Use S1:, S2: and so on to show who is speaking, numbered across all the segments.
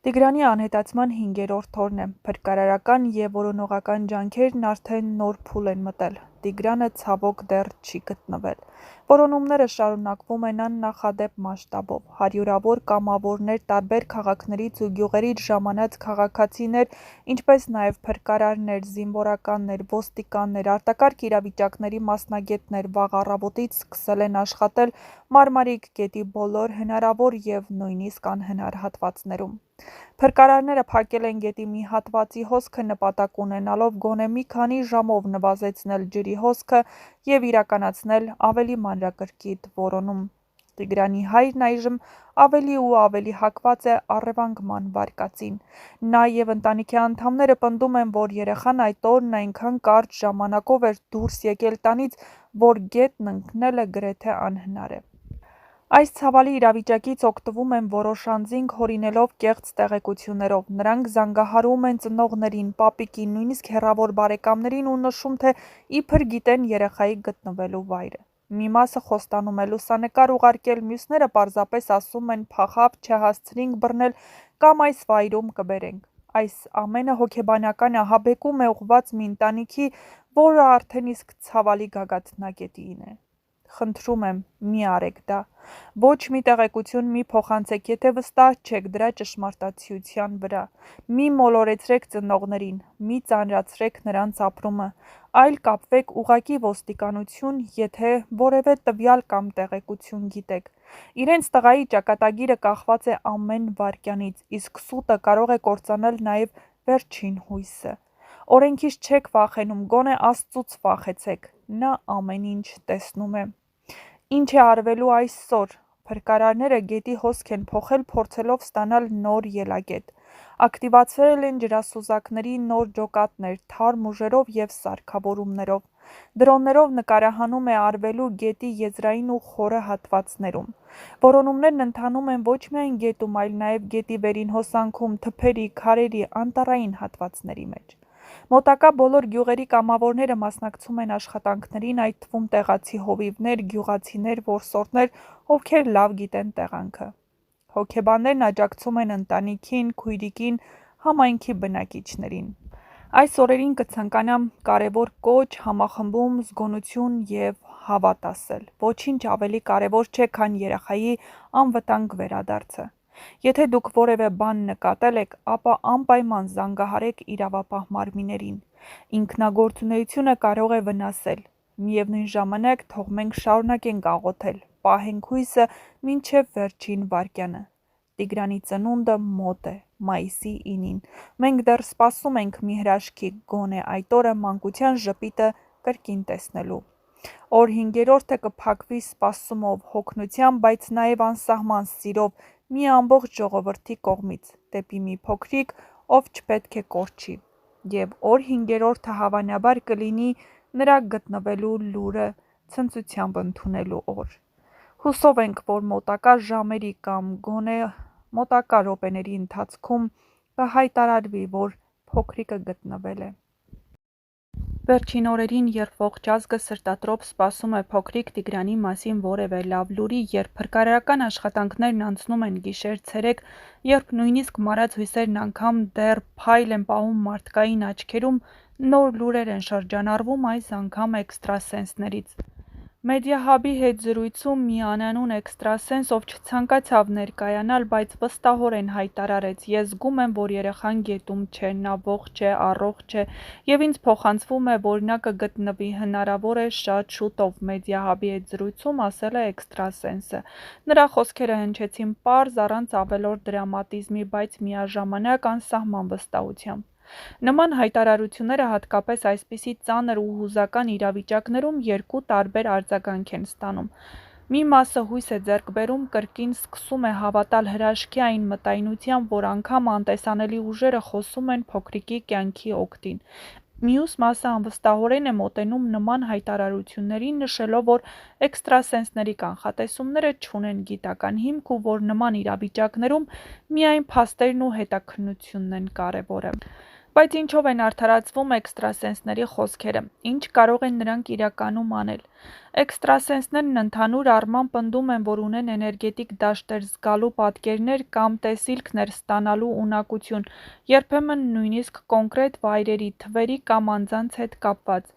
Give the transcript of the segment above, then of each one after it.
S1: Տիգրանի անհետացման 5-րդ օրն է, փրկարարական և որոնողական ջանքերն արդեն նոր փուլ են մտել, Տիգրանը ցավոք դեռ չի գտնվել, որոնումները շարունակվում են աննախադեպ մասշտաբով, հարյուրավոր կամավորներ տարբեր քաղաքներից ու գյուղերից ժամանած քաղաքացիներ, ինչպես նաև փրկարարներ, զինվորականներ, ոստիկաններ, արտակարգ իրավիճակների մասնագետներ վաղ առավոտից սկսել են աշխատել Մարմարիկ գետի բոլոր հնարավոր և նույնիսկ անհնար հատվածներում։ Փրկարարները փակել են գետի մի հատվածի հոսքը նպատակ ունենալով գոնե մի քանի ժամով նվազեցնել ջրի հոսքը և իրականացնել ավելի մանրակրկիտ որոնում։ Տիգրանի հայրն այժմ ավելի ու ավելի հակված է առևանգման վարկածին։ Նա և ընտանիքի անդամները պնդում են, որ երեխան այդ օրն այնքան կարճ ժամանակով էր դուրս եկել տանից, որ գետն ընկնելը գրեթե անհնար է։ Այս ցավալի իրավիճակից օգտվում են որոշ անձինք հորինելով կեղծ տեղեկություններով, նրանք զանգահարում են ծնողներին, պապիկին, նույնիսկ հեռավոր բարեկամներին ու նշում, թե իբր գիտեն երեխայի գտնվելու վայրը։ Մի մասը խոստանում է լուսանկար ուղարկել, մյուսները պարզապես ասում են փախավ, չհասցրինք բռնել կամ այս վայրում կբերենք։ Այս ամենը հոգեբանական ահաբեկում է ուղղված մի ընտանիքի, որը արդեն իսկ ցավալի գագաթնակետին է։ Խնդրում եմ, մի արեք դա։ Ոչ մի տեղեկություն մի փոխանցեք, եթե վստահ չեք դրա ճշմարտացիության վրա։ Մի մոլորեցրեք ծնողներին, մի ծանրացրեք նրանց ապրումը, այլ կապվեք ուղղակի ոստիկանություն, եթե որևէ տվյալ կամ տեղեկություն գիտեք։ Իրենց տղայի ճակատագիրը կախված է ամեն վայրկյանից, իսկ սուտը կարող է կործանել նաև վերջին հույսը։ Օրենքից չեք վախենում, գոնե Աստծուց վախեցեք, նա ամեն ինչ տեսնում է։ Ինչ է արվելու այսօր։ Փրկարարները գետի հոսք են փոխել, փորձելով ստանալ նոր ելակետ։ Ակտիվացվել են ջրասուզակների նոր ջոկատներ, թարմ ուժերով և սարքավորումներով։ Դրոններով նկարահանում է արվելու գետի եզրային ու խորը հատվածներում։ Որոնումներն ընթանում են ոչ միայն գետում, այլ նաև գետի վերին հոսանքում, թփերի, քարերի, անտառային հատվածների մեջ։ Մոտակա բոլոր գյուղերի կամավորները մասնակցում են աշխատանքներին, այդ թվում տեղացի հովիվներ, գյուղացիներ, որսորդներ, ովքեր լավ գիտեն տեղանքը։ Հոգեբաններն աջակցում են ընտանիքին, քույրիկին, համայնքի բնակիչներին։ Այս օրերին կցանկանամ կարևոր կոչ, համախմբում, զգոնություն և հավատ ասել։ Ոչինչ ավելի կարևոր չէ, քան երեխայի անվտանգ վերադարձը։ Եթե դուք որևէ բան նկատել եք, ապա անպայման զանգահարեք իրավապահ մարմիններին։ Ինքնագործունեությունը կարող է վնասել։ Միևնույն ժամանակ թող մենք շարունակենք աղոթել, պահենք հույսը մինչև վերջին վայրկյանը։ Տիգրանի ծնունդը մոտ է, մայիսի 9-ին։ Մենք դեռ սպասում ենք մի հրաշքի, գոնե այդ օրը մանկության ժպիտը կրկին տեսնելու։ Օր 5-րդը կփակվի սպասումով, հոգնությամբ, բայց նաև անսահման սիրով մի ամբողջ ժողովրդի կողմից, դեպի մի փոքրիկ, ով չպետք է կորչի։ Եվ օր 5-րդը հավանաբար կլինի նրա գտնվելու լուրը ցնծությամբ ընդունելու օր։ Հուսով ենք, որ մոտակա ժամերի կամ գոնե մոտակա րոպեների ընթացքում կհայտարարվի, որ փոքրիկը գտնվել է։ Վերջին օրերին, երբ ողջ ազգը սրտատրոփ սպասում է փոքրիկ Տիգրանի մասին որևէ լավ լուրի, երբ փրկարարական աշխատանքներն անցնում են գիշեր-ցերեկ, երբ նույնիսկ մարած հույսերն անգամ դեռ փայլ են պահում մարդկային աչքերում, նոր լուրեր են շրջանառվում այս անգամ էքստրասենսներից։ Մեդիահաբի հետ զրույցում մի անանուն էքստրասենս, ով չցանկացավ ներկայանալ, բայց վստահորեն հայտարարեց. «Ես զգում եմ, որ երեխան գետում չէ, նա ողջ է, առողջ է, և ինձ փոխանցվում է, որ նա կգտնվի հնարավոր է շատ շուտով», Մեդիահաբի հետ զրույցում ասել է էքստրասենսը։ Նրա խոսքերը հնչեցին պարզ, առանց ավելորդ դրամատիզմի, բայց միաժամանակ անսահման վստահությամբ։ Նման հայտարարությունները հատկապես այսպիսի ծանր ու հուզական իրավիճակներում երկու տարբեր արձագանք են ստանում։ Մի մասը հույս է ձեռք բերում, կրկին սկսում է հավատալ հրաշքի այն մտայնությամբ, որ անգամ անտեսանելի ուժերը խոսում են փոքրիկի կյանքի օգտին։ Մյուս մասը անվստահորեն է մոտենում նման հայտարարություններին, նշելով, որ էքստրասենսների կանխատեսումները չունեն գիտական հիմք ու որ նման իրավիճակներում միայն փաստերն ու հետաքննությունն են կարևորը։ Բայց ինչով են արդարացվում էքստրասենսների խոսքերը, ինչ կարող են նրանք իրականում անել։ Էքստրասենսներն ընդհանուր առմամբ պնդում են, որ ունեն էներգետիկ դաշտեր զգալու պատկերներ կամ տեսիլքներ ստանալու ունակություն, երբեմն նույնիսկ կոնկրետ վայրերի, թվերի կամ անձանց հետ կապված։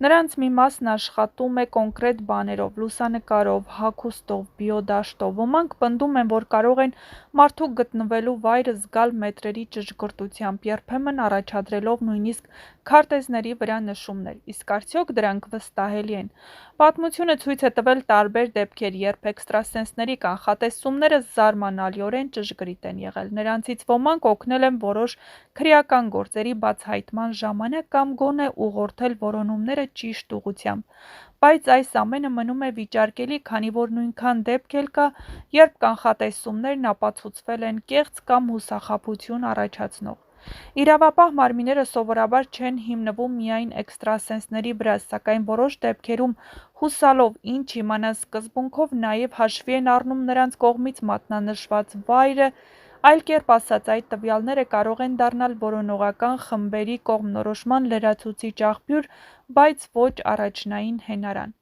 S1: Նրանց մի մասն աշխատում է կոնկրետ բաներով՝ լուսանկարով, հագուստով, բիոդաշտով։ Ոմանք պնդում են, որ կարող են մարդու գտնվելու վայրը զգալ մետրերի ճշգրտությամբ, երբեմն առաջադրելով նույնիսկ քարտեզների վրա նշումներ։ Իսկ արդյոք դրանք վստահելի են։ Պատմությունը ցույց է տվել տարբեր դեպքեր, երբ էքստրասենսների կանխատեսումները զարմանալիորեն ճշգրիտ են եղել։ Նրանցից ոմանք օգնել են որոշ քրեական գործերի բացահայտման ժամանակ կամ գոնե ուղղորդել որոնումները ճիշտ ուղղությամբ։ Բայց այս ամենը մնում է վիճարկելի, քանի որ նույնքան դեպք էլ կա, երբ կանխատեսումներն ապացուցվել են կեղծ կամ հուսախաբություն առաջացնող։ Իրավապահ մարմինները սովորաբար չեն հիմնվում միայն էքստրասենսների վրա, սակայն որոշ դեպքերում հուսալով ինչ իմանան սկզբունքով նաև հաշվի են առնում նրանց կողմից մատնանշված վայրը, այլ կերպ ասած, այդ տվյալները կարող են դառնալ որոնողական խմբերի կողմնորոշման լրացուցիչ աղբյուր, բայց ոչ առաջնային հենարան։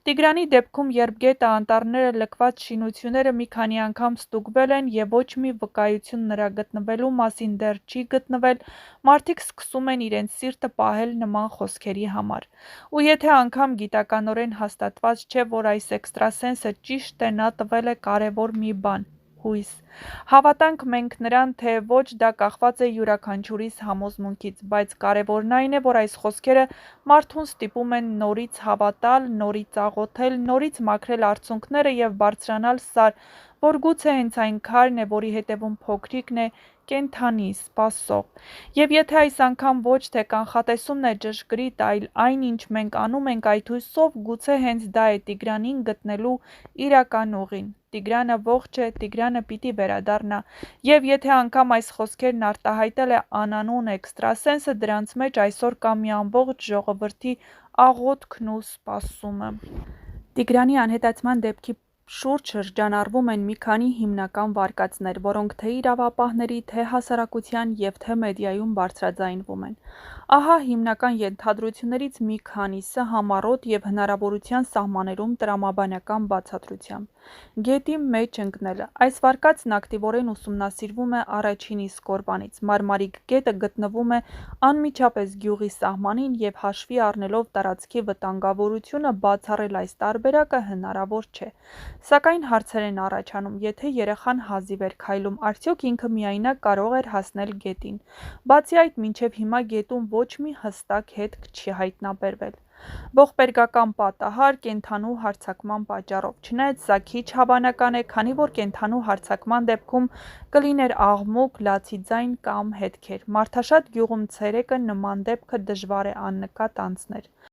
S1: Տիգրանի դեպքում, երբ գետը, անտառները, լքված շինությունները մի քանի անգամ ստուգվել են և ոչ մի վկայություն նրա գտնվելու մասին դեռ չի գտնվել, մարդիկ սկսում են իրենց սիրտը պահել նման խոսքերի համար։ Ու եթե անգամ գիտականորեն հաստատված չէ, որ այս էքստրասենսը ճիշտ է, նա տվել է կարևոր մի բան՝ հույս։ Հավատանք մենք նրան, թե ոչ, դա կախված է յուրաքանչյուրիս համոզմունքից, բայց կարևորն այն է, որ այս խոսքերը մարդուն ստիպում են նորից հավատալ, նորից աղոթել, նորից մաքրել արցունքները և բարձրանալ Սար, որ գուցե հենց այն քարն է, որի հետևում փոքրիկն է, կենդանի, սպասող։ Եվ եթե այս անգամ ոչ թե կանխատեսումն է ճշգրիտ, այլ այն, ինչ մենք անում ենք այդ հույսով, գուցե հենց դա է Տիգրանին գտնելու իրական ուղին։ Տիգրանը ողջ է, Տիգրանը պիտի վերադառնա։ Եվ եթե անգամ այս խոսքերն արտահայտել է անանուն էքստրասենսը, դրանց մեջ այսօր կա մի ամբողջ ժողովրդի աղոթքն ու սպասումը։ Տիգրանի անհետացման դեպքի շուրջ շրջանառվում են մի քանի հիմնական վարկածներ, որոնք թե իրավապահների, թե հասարակության և թե մեդիայում բարձրաձայնվում են։ Ահա հիմնական ենթադրություններից մի քանիսը համառոտ և հնարավորության սահմաններում տրամաբանական բացատրությամբ։ Գետի մեջ ընկնելը։ Այս վարկածն ակտիվորեն ուսումնասիրվում է առաջին իսկ օրվանից։ Մարմարիկ գետը գտնվում է անմիջապես գյուղի սահմանին և հաշվի առնելով տարածքի վտանգավորությունը, բացառել այս տարբերակը հնարավոր չէ։ Սակայն հարցեր են առաջանում, եթե երեխան հազիվ էր քայլում, արդյոք ինքը միայնակ կարող էր հասնել գետին։ Բացի այդ, մինչև հիմա գետում ոչ մի հստակ հետք չի հայտնաբերվել։ Ողբերգական պատահար կենդանու հարձակման պատճառով։ Չնայած սա քիչ հավանական է, քանի որ կենդանու հարձակման դեպքում կլիներ աղմուկ, լացի ձայն կամ հետքեր։ Մարդաշատ գյուղում ցերեկը նման դեպքը դժվար է աննկատ անցներ։